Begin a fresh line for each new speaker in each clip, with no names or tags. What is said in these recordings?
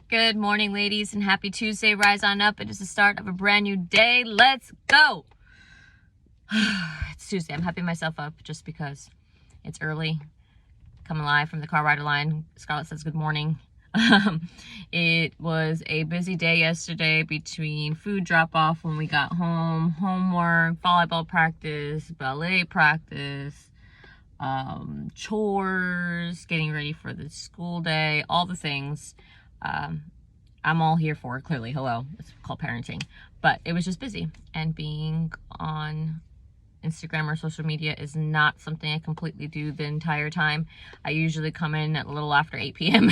Good morning, ladies, and happy Tuesday. Rise on up. It is the start of a brand new day. Let's go. It's Tuesday. I'm hyping myself up just because it's early. Coming live from the car rider line. Scarlett says good morning. It was a busy day yesterday between food drop-off when we got home, homework, volleyball practice, ballet practice, chores, getting ready for the school day, all the things. I'm all here for, clearly. Hello, it's called parenting. But it was just busy, and being on Instagram or social media is not something I completely do the entire time. I usually come in at a little after 8 p.m.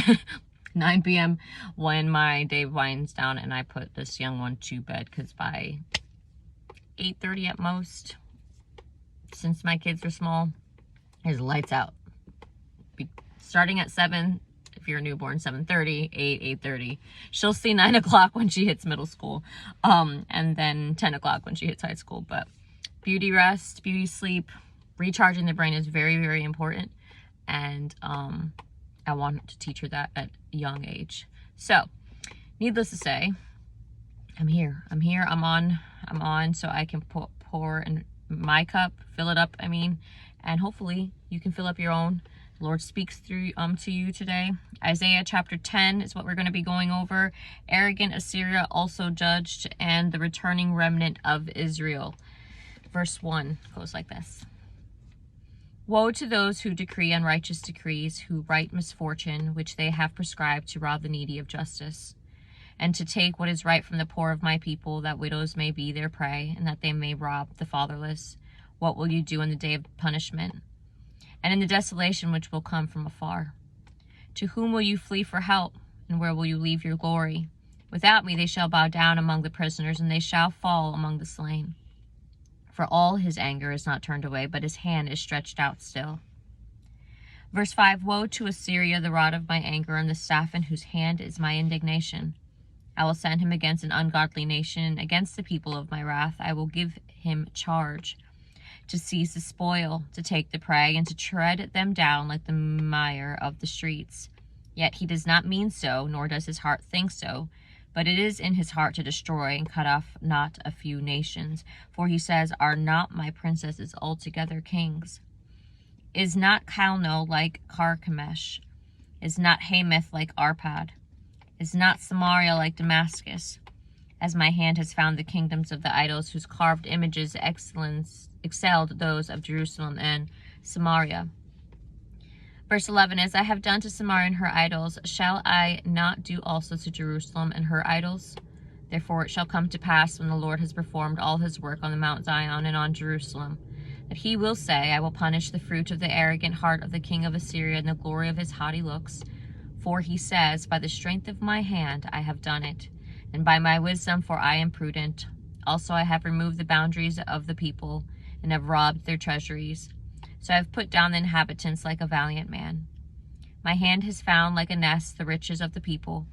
9 p.m. when my day winds down and I put this young one to bed, because by 8:30 at most, since my kids are small, is lights out. Starting at 7, if you're a newborn, 7:30, 8:30. She'll see 9 o'clock when she hits middle school, and then 10 o'clock when she hits high school. But beauty rest, beauty sleep, recharging the brain is very, very important, and I want to teach her that at a young age. So, needless to say, I'm here, I'm on, so I can pour in my cup, fill it up, and hopefully you can fill up your own. The Lord speaks through to you today. Isaiah chapter 10 is what we're going to be going over. Arrogant Assyria also judged, and the returning remnant of Israel. Verse 1 goes like this. Woe to those who decree unrighteous decrees, who write misfortune, which they have prescribed, to rob the needy of justice, and to take what is right from the poor of my people, that widows may be their prey, and that they may rob the fatherless. What will you do in the day of punishment, and in the desolation which will come from afar? To whom will you flee for help, and where will you leave your glory? Without me they shall bow down among the prisoners, and they shall fall among the slain. For all his anger is not turned away, but his hand is stretched out still. Verse 5, Woe to Assyria, the rod of my anger, and the staff in whose hand is my indignation. I will send him against an ungodly nation, against the people of my wrath. I will give him charge to seize the spoil, to take the prey, and to tread them down like the mire of the streets. Yet he does not mean so, nor does his heart think so. But it is in his heart to destroy and cut off not a few nations. For he says, Are not my princesses altogether kings? Is not Calno like Carchemish? Is not Hamath like Arpad? Is not Samaria like Damascus? As my hand has found the kingdoms of the idols, whose carved images excelled those of Jerusalem and Samaria. Verse 11, As I have done to Samaria and her idols, shall I not do also to Jerusalem and her idols? Therefore it shall come to pass, when the Lord has performed all his work on the Mount Zion and on Jerusalem, that he will say, I will punish the fruit of the arrogant heart of the king of Assyria and the glory of his haughty looks. For he says, By the strength of my hand I have done it, and by my wisdom, for I am prudent. Also I have removed the boundaries of the people, and have robbed their treasuries. So I have put down the inhabitants like a valiant man. My hand has found like a nest the riches of the people.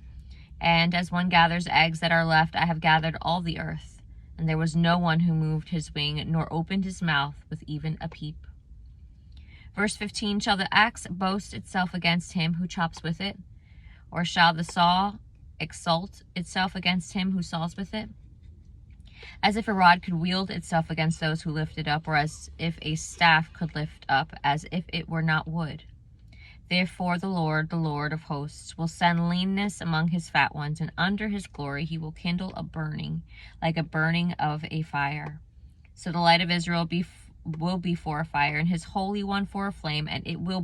And as one gathers eggs that are left, I have gathered all the earth. And there was no one who moved his wing, nor opened his mouth with even a peep. Verse 15, Shall the axe boast itself against him who chops with it? Or shall the saw exalt itself against him who saws with it? As if a rod could wield itself against those who lift it up, or as if a staff could lift up, as if it were not wood. Therefore the Lord of hosts, will send leanness among his fat ones, and under his glory he will kindle a burning, like a burning of a fire. So the light of Israel will be for a fire, and his Holy One for a flame, and it will